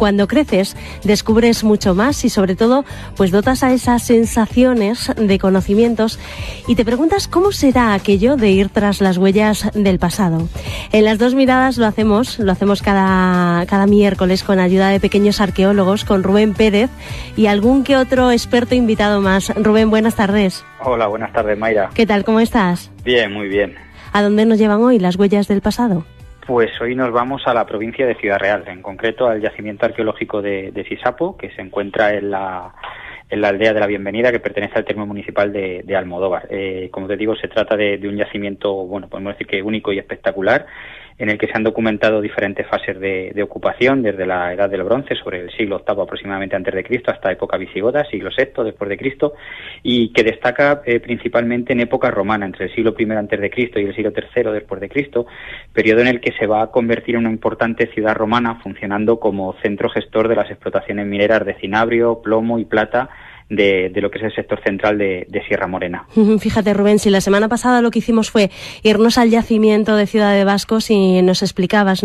cuando creces descubres mucho más y sobre todo pues dotas a esas sensaciones de conocimientos y te preguntas cómo será aquello de ir tras las huellas del pasado. En Las Dos Miradas lo hacemos cada miércoles con ayuda de pequeños arqueólogos, con Rubén Pérez y algún que otro experto invitado más. Rubén, buenas tardes. Hola, buenas tardes, Mayra. ¿Qué tal? ¿Cómo estás? Bien, muy bien. ¿A dónde nos llevan hoy las huellas del pasado? Pues hoy nos vamos a la provincia de Ciudad Real, en concreto al yacimiento arqueológico de Sisapo, que se encuentra en la aldea de la Bienvenida, que pertenece al término municipal de Almodóvar. Como te digo, se trata de un yacimiento, bueno, podemos decir que único y espectacular, en el que se han documentado diferentes fases de ocupación, desde la Edad del Bronce, sobre el siglo VIII aproximadamente antes de Cristo, hasta época visigota, siglo VI después de Cristo, y que destaca principalmente en época romana, entre el siglo I antes de Cristo y el siglo III después de Cristo, periodo en el que se va a convertir en una importante ciudad romana, funcionando como centro gestor de las explotaciones mineras de cinabrio, plomo y plata, de lo que es el sector central de Sierra Morena. Fíjate, Rubén, si la semana pasada lo que hicimos fue irnos al yacimiento de Ciudad de Vascos y nos explicabais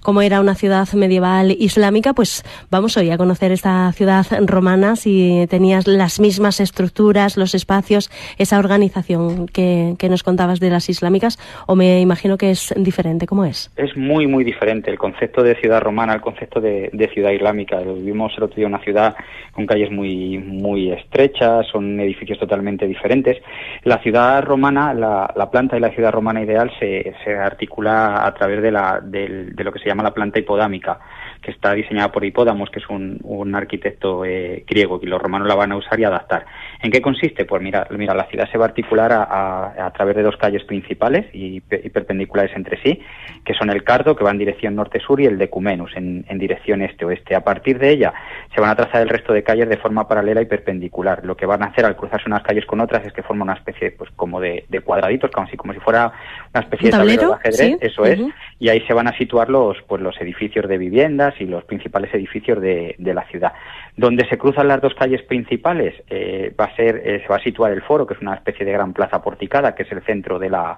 cómo era una ciudad medieval islámica, pues vamos hoy a conocer esta ciudad romana, si tenías las mismas estructuras, los espacios, esa organización que nos contabas de las islámicas, o me imagino que es diferente. ¿Cómo es? Es muy, muy diferente el concepto de ciudad romana al concepto de ciudad islámica. Vimos el otro día una ciudad con calles muy estrechas, son edificios totalmente diferentes. La ciudad romana, la planta de la ciudad romana ideal se articula a través de lo que se llama la planta hipodámica, que está diseñada por Hipódamos, que es un arquitecto griego, y los romanos la van a usar y adaptar. ¿En qué consiste? Pues mira, la ciudad se va a articular a través de dos calles principales y perpendiculares entre sí, que son el Cardo, que va en dirección norte-sur, y el Decumenus, en dirección este-oeste. A partir de ella se van a trazar el resto de calles de forma paralela y perpendicular. Lo que van a hacer al cruzarse unas calles con otras es que forma una especie pues como de cuadraditos, como si fuera una especie de tablero de ajedrez. ¿Sí? Eso es, y ahí se van a situar los edificios de viviendas y los principales edificios de la ciudad. Donde se cruzan las dos calles principales se va a situar el foro, que es una especie de gran plaza porticada, que es el centro de la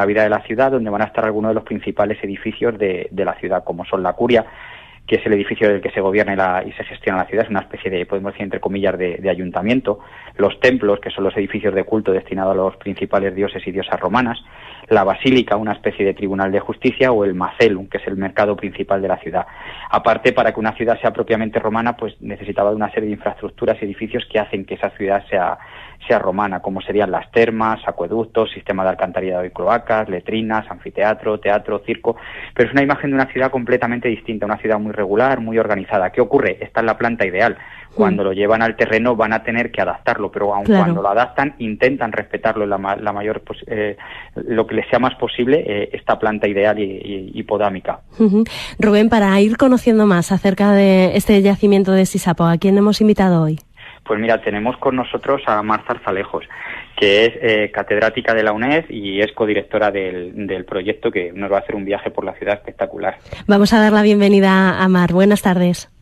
vida de la ciudad, donde van a estar algunos de los principales edificios de la ciudad, como son la curia, que es el edificio del que se gobierna y se gestiona la ciudad, es una especie de, podemos decir entre comillas, de ayuntamiento. Los templos, que son los edificios de culto destinados a los principales dioses y diosas romanas. La basílica, una especie de tribunal de justicia, o el Macellum, que es el mercado principal de la ciudad. Aparte, para que una ciudad sea propiamente romana, pues necesitaba de una serie de infraestructuras y edificios que hacen que esa ciudad sea romana, como serían las termas, acueductos, sistema de alcantarillado y cloacas, letrinas, anfiteatro, teatro, circo. Pero es una imagen de una ciudad completamente distinta, una ciudad muy regular, muy organizada. ¿Qué ocurre? Esta es la planta ideal. Cuando lo llevan al terreno van a tener que adaptarlo, pero aun cuando lo adaptan, intentan respetarlo la mayor lo que les sea más posible, esta planta ideal y hipodámica. Rubén, para ir conociendo más acerca de este yacimiento de Sisapo, ¿a quién hemos invitado hoy? Pues mira, tenemos con nosotros a Mar Zarzalejos, que es catedrática de la UNED y es codirectora del proyecto, que nos va a hacer un viaje por la ciudad espectacular. Vamos a dar la bienvenida a Mar. Buenas tardes.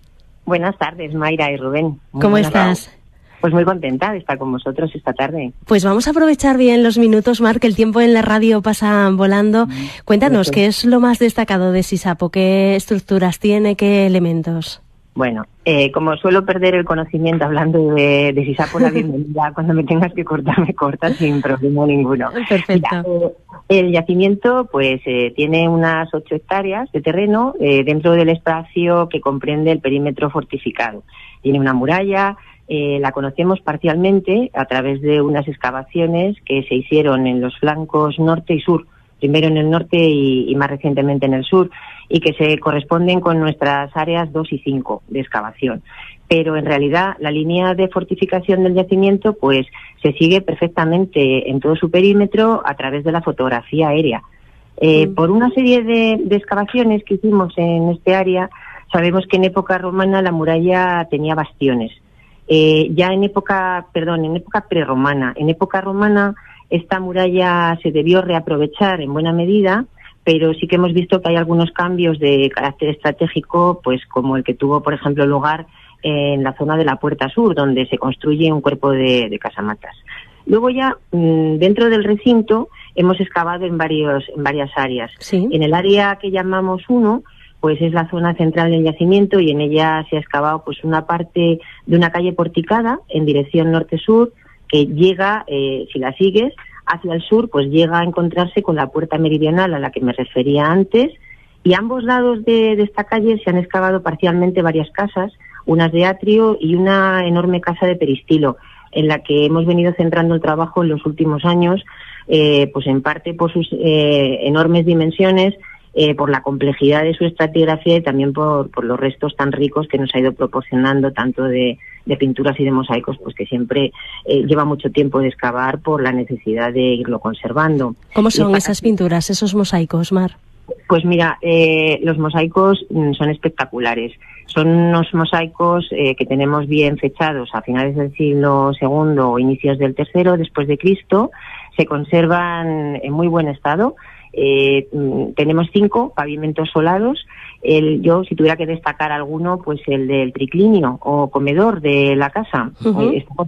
Buenas tardes, Mayra y Rubén. ¿Cómo estás? Pues muy contenta de estar con vosotros esta tarde. Pues vamos a aprovechar bien los minutos, Mar, que el tiempo en la radio pasa volando. Cuéntanos, ¿qué es lo más destacado de Sisapo? ¿Qué estructuras tiene? ¿Qué elementos? Bueno, como suelo perder el conocimiento hablando de Sisapo, la bienvenida, cuando me tengas que cortar, me cortas sin problema ninguno. Perfecto. Mira, el yacimiento pues tiene unas 8 hectáreas de terreno dentro del espacio que comprende el perímetro fortificado. Tiene una muralla, la conocemos parcialmente a través de unas excavaciones que se hicieron en los flancos norte y sur, primero en el norte y más recientemente en el sur, y que se corresponden con nuestras áreas 2 y 5 de excavación. Pero en realidad la línea de fortificación del yacimiento pues se sigue perfectamente en todo su perímetro a través de la fotografía aérea. Por una serie de excavaciones que hicimos en este área, sabemos que en época romana la muralla tenía bastiones. Ya en época prerromana. En época romana esta muralla se debió reaprovechar en buena medida, pero sí que hemos visto que hay algunos cambios de carácter estratégico, pues como el que tuvo, por ejemplo, lugar en la zona de la Puerta Sur, donde se construye un cuerpo de casamatas. Luego ya, dentro del recinto, hemos excavado en varias áreas. Sí. En el área que llamamos 1, pues es la zona central del yacimiento y en ella se ha excavado pues una parte de una calle porticada en dirección norte-sur que llega, si la sigues, hacia el sur, pues llega a encontrarse con la puerta meridional a la que me refería antes, y a ambos lados de esta calle se han excavado parcialmente varias casas, unas de atrio y una enorme casa de peristilo, en la que hemos venido centrando el trabajo en los últimos años, pues en parte por sus enormes dimensiones, por la complejidad de su estratigrafía y también por los restos tan ricos que nos ha ido proporcionando, tanto de pinturas y de mosaicos, pues que siempre lleva mucho tiempo de excavar por la necesidad de irlo conservando. ¿Cómo son esas pinturas, esos mosaicos, Mar? Pues mira, los mosaicos son espectaculares. Son unos mosaicos que tenemos bien fechados a finales del siglo II o inicios del III después de Cristo. Se conservan en muy buen estado. Tenemos 5 pavimentos solados. Yo, si tuviera que destacar alguno, pues el del triclinio o comedor de la casa.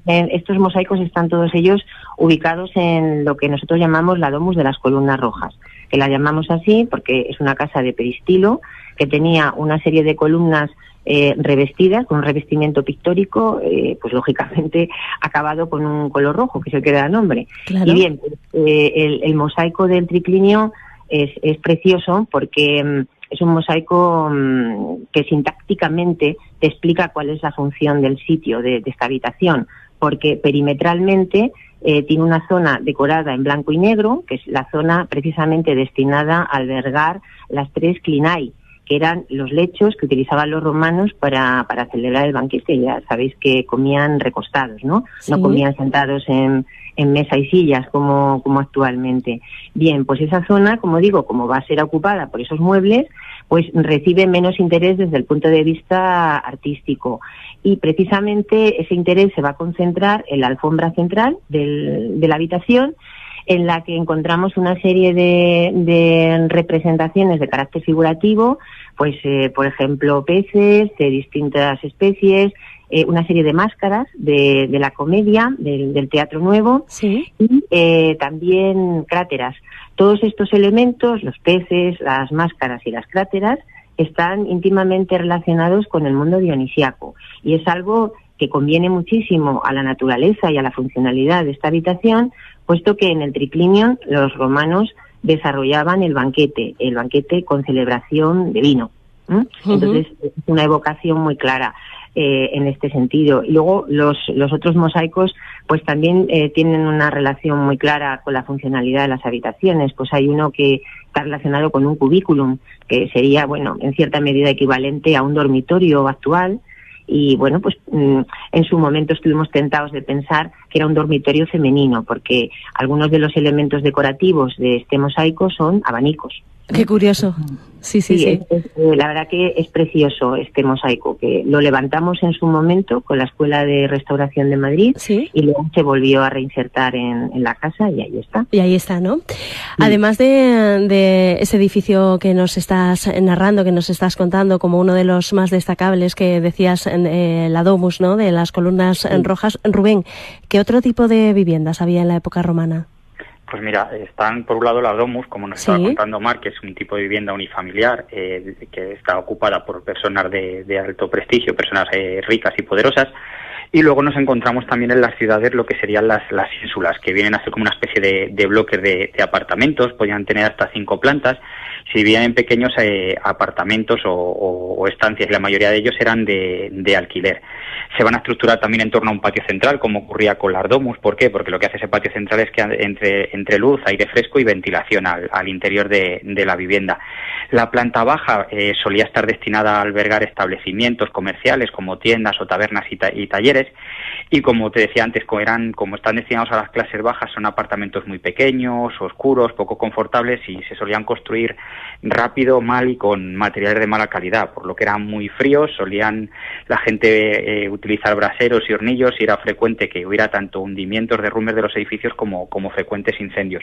Estos mosaicos están todos ellos ubicados en lo que nosotros llamamos la domus de las columnas rojas, que la llamamos así porque es una casa de peristilo que tenía una serie de columnas revestidas con un revestimiento pictórico, pues lógicamente acabado con un color rojo, que es el que da nombre. Claro. Y bien, el mosaico del triclinio es precioso porque es un mosaico que sintácticamente te explica cuál es la función del sitio de esta habitación, porque perimetralmente tiene una zona decorada en blanco y negro, que es la zona precisamente destinada a albergar las 3 clinai, que eran los lechos que utilizaban los romanos para celebrar el banquete. Ya sabéis que comían recostados, ¿no? Sí. No comían sentados en mesa y sillas como actualmente. Bien, pues esa zona, como digo, como va a ser ocupada por esos muebles, pues recibe menos interés desde el punto de vista artístico. Y precisamente ese interés se va a concentrar en la alfombra central de la habitación, en la que encontramos una serie de representaciones de carácter figurativo, pues por ejemplo peces de distintas especies, una serie de máscaras de la comedia, del Teatro Nuevo, sí. Y también cráteras. Todos estos elementos, los peces, las máscaras y las cráteras, están íntimamente relacionados con el mundo dionisíaco, y es algo que conviene muchísimo a la naturaleza y a la funcionalidad de esta habitación, puesto que en el triclinio los romanos desarrollaban el banquete con celebración de vino. Entonces es una evocación muy clara en este sentido. Y luego los otros mosaicos pues también tienen una relación muy clara con la funcionalidad de las habitaciones. Pues hay uno que está relacionado con un cubículum, que sería, bueno, en cierta medida equivalente a un dormitorio actual. Y bueno, pues en su momento estuvimos tentados de pensar que era un dormitorio femenino, porque algunos de los elementos decorativos de este mosaico son abanicos. Qué curioso. Sí. La verdad que es precioso este mosaico, que lo levantamos en su momento con la Escuela de Restauración de Madrid, ¿sí? Y luego se volvió a reinsertar en la casa y ahí está. Y ahí está, ¿no? Sí. Además de ese edificio que nos estás narrando, que nos estás contando como uno de los más destacables que decías, la domus, ¿no?, de las columnas rojas, Rubén, ¿qué otro tipo de viviendas había en la época romana? Pues mira, están por un lado la domus, como nos estaba contando Mar, que es un tipo de vivienda unifamiliar que está ocupada por personas de alto prestigio, personas ricas y poderosas. Y luego nos encontramos también en las ciudades lo que serían las ínsulas, que vienen a ser como una especie de bloques de apartamentos, podían tener hasta 5 plantas. Si vivían en pequeños apartamentos o estancias, la mayoría de ellos eran de alquiler. Se van a estructurar también en torno a un patio central, como ocurría con las domus. ¿Por qué? Porque lo que hace ese patio central es que entre luz, aire fresco y ventilación al interior de la vivienda. La planta baja solía estar destinada a albergar establecimientos comerciales como tiendas o tabernas y talleres. Y como te decía antes, como están destinados a las clases bajas, son apartamentos muy pequeños, oscuros, poco confortables, y se solían construir rápido, mal y con materiales de mala calidad, por lo que eran muy fríos. Solían la gente utilizar braseros y hornillos, y era frecuente que hubiera tanto hundimientos, derrumbes de los edificios como frecuentes incendios.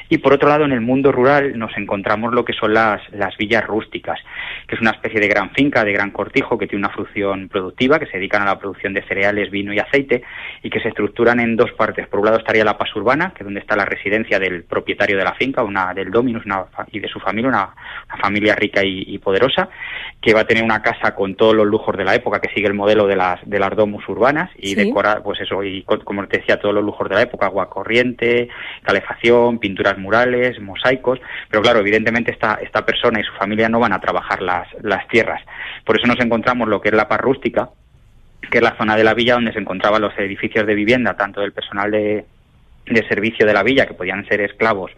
Y por otro lado, en el mundo rural nos encontramos lo que son las villas rústicas, que es una especie de gran finca, de gran cortijo, que tiene una función productiva, que se dedican a la producción de cereales, es vino y aceite, y que se estructuran en dos partes. Por un lado estaría la Pas Urbana, que es donde está la residencia del propietario de la finca, del Dominus, y de su familia, una familia rica y poderosa, que va a tener una casa con todos los lujos de la época, que sigue el modelo de las domus urbanas, y decora, pues eso, y como te decía, todos los lujos de la época, agua corriente, calefacción, pinturas murales, mosaicos. Pero claro, evidentemente esta persona y su familia no van a trabajar las tierras. Por eso nos encontramos lo que es la Pas Rústica, que es la zona de la villa donde se encontraban los edificios de vivienda, tanto del personal de servicio de la villa, que podían ser esclavos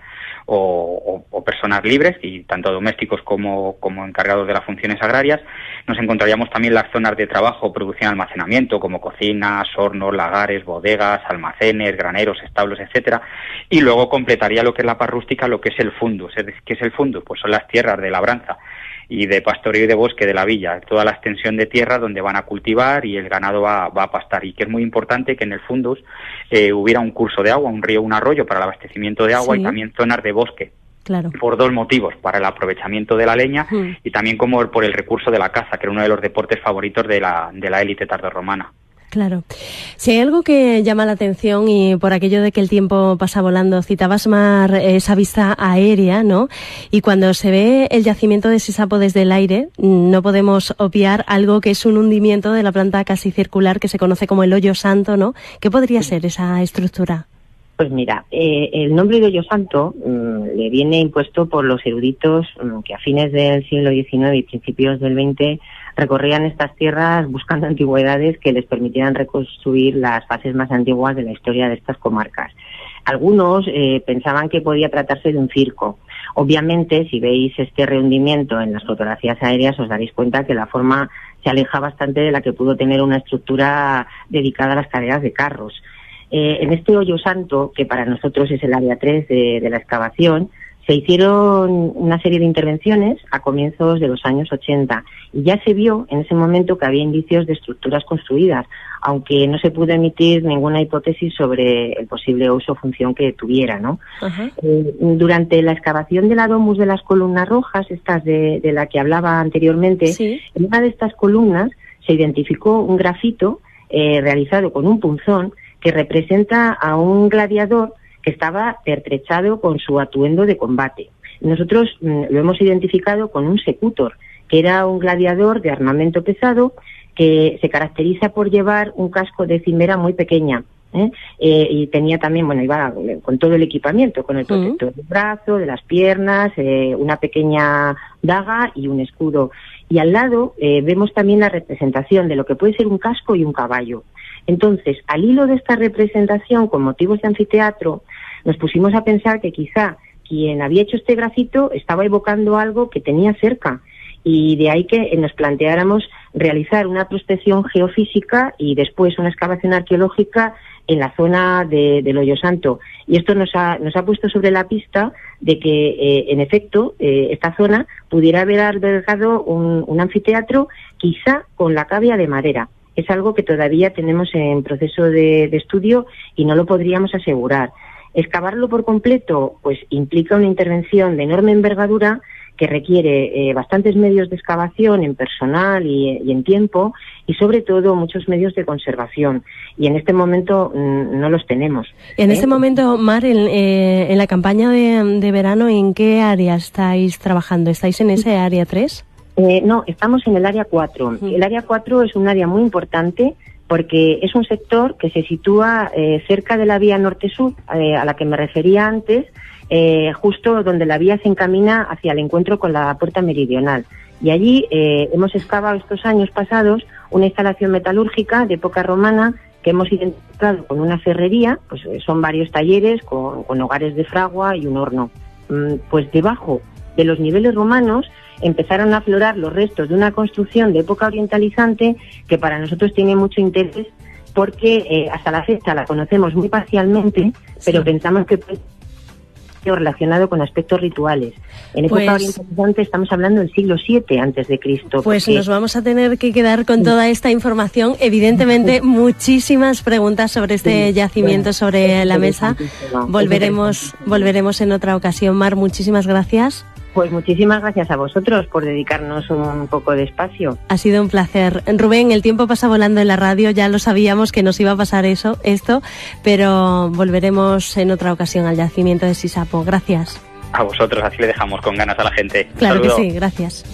o personas libres, y tanto domésticos como encargados de las funciones agrarias. Nos encontraríamos también las zonas de trabajo, producción y almacenamiento, como cocinas, hornos, lagares, bodegas, almacenes, graneros, establos, etcétera. Y luego completaría lo que es la Pas Rústica, lo que es el fundus. ¿Qué es el fundus? Pues son las tierras de labranza y de pastoreo y de bosque de la villa, toda la extensión de tierra donde van a cultivar y el ganado va a pastar. Y que es muy importante que en el fundus hubiera un curso de agua, un río, un arroyo para el abastecimiento de agua, y también zonas de bosque. Claro. Por dos motivos: para el aprovechamiento de la leña y también como por el recurso de la caza, que era uno de los deportes favoritos de la élite tardorromana. Claro. Si hay algo que llama la atención, y por aquello de que el tiempo pasa volando, citabas, Mar, esa vista aérea, ¿no? Y cuando se ve el yacimiento de Sisapo desde el aire, no podemos obviar algo que es un hundimiento de la planta casi circular que se conoce como el Hoyo Santo, ¿no? ¿Qué podría ser esa estructura? Pues mira, el nombre de Hoyo Santo le viene impuesto por los eruditos que a fines del siglo XIX y principios del XX recorrían estas tierras buscando antigüedades que les permitieran reconstruir las fases más antiguas de la historia de estas comarcas. Algunos pensaban que podía tratarse de un circo. Obviamente, si veis este rehundimiento en las fotografías aéreas, os daréis cuenta que la forma se aleja bastante de la que pudo tener una estructura dedicada a las carreras de carros. En este Hoyo Santo, que para nosotros es el área 3 de la excavación, se hicieron una serie de intervenciones a comienzos de los años 80 y ya se vio en ese momento que había indicios de estructuras construidas, aunque no se pudo emitir ninguna hipótesis sobre el posible uso o función que tuviera, ¿no? Durante la excavación de la domus de las columnas rojas, estas de la que hablaba anteriormente, en una de estas columnas se identificó un grafito realizado con un punzón que representa a un gladiador que estaba pertrechado con su atuendo de combate. Nosotros lo hemos identificado con un secutor, que era un gladiador de armamento pesado que se caracteriza por llevar un casco de cimera muy pequeña, y tenía también, iba con todo el equipamiento, con el protector del brazo, de las piernas, una pequeña daga y un escudo. Y al lado vemos también la representación de lo que puede ser un casco y un caballo. Entonces, al hilo de esta representación con motivos de anfiteatro, nos pusimos a pensar que quizá quien había hecho este grafito estaba evocando algo que tenía cerca, y de ahí que nos planteáramos realizar una prospección geofísica y después una excavación arqueológica en la zona del Hoyo Santo. Y esto nos ha puesto sobre la pista de que, en efecto, esta zona pudiera haber albergado un anfiteatro, quizá con la cavia de madera. Es algo que todavía tenemos en proceso de estudio y no lo podríamos asegurar. Excavarlo por completo pues implica una intervención de enorme envergadura que requiere bastantes medios de excavación en personal y en tiempo, y sobre todo muchos medios de conservación, y en este momento no los tenemos. En este momento, Mar, en la campaña de verano, ¿en qué área estáis trabajando? ¿Estáis en ese área 3? No, estamos en el área 4. El área 4 es un área muy importante porque es un sector que se sitúa cerca de la vía norte-sur, a la que me refería antes, justo donde la vía se encamina hacia el encuentro con la puerta meridional. Y allí hemos excavado estos años pasados una instalación metalúrgica de época romana que hemos identificado con una ferrería, pues son varios talleres con hogares de fragua y un horno. Pues debajo de los niveles romanos empezaron a aflorar los restos de una construcción de época orientalizante que para nosotros tiene mucho interés porque hasta la fecha la conocemos muy parcialmente, pero pensamos que puede ser relacionado con aspectos rituales. En época orientalizante estamos hablando del siglo VII antes de Cristo. Pues nos vamos a tener que quedar con toda esta información. Evidentemente, muchísimas preguntas sobre este yacimiento sobre la mesa. Volveremos en otra ocasión. Mar, muchísimas gracias. Pues muchísimas gracias a vosotros por dedicarnos un poco de espacio. Ha sido un placer. Rubén, el tiempo pasa volando en la radio, ya lo sabíamos que nos iba a pasar esto, pero volveremos en otra ocasión al yacimiento de Sisapo. Gracias. A vosotros, así le dejamos con ganas a la gente. Claro Saludo. que sí, gracias.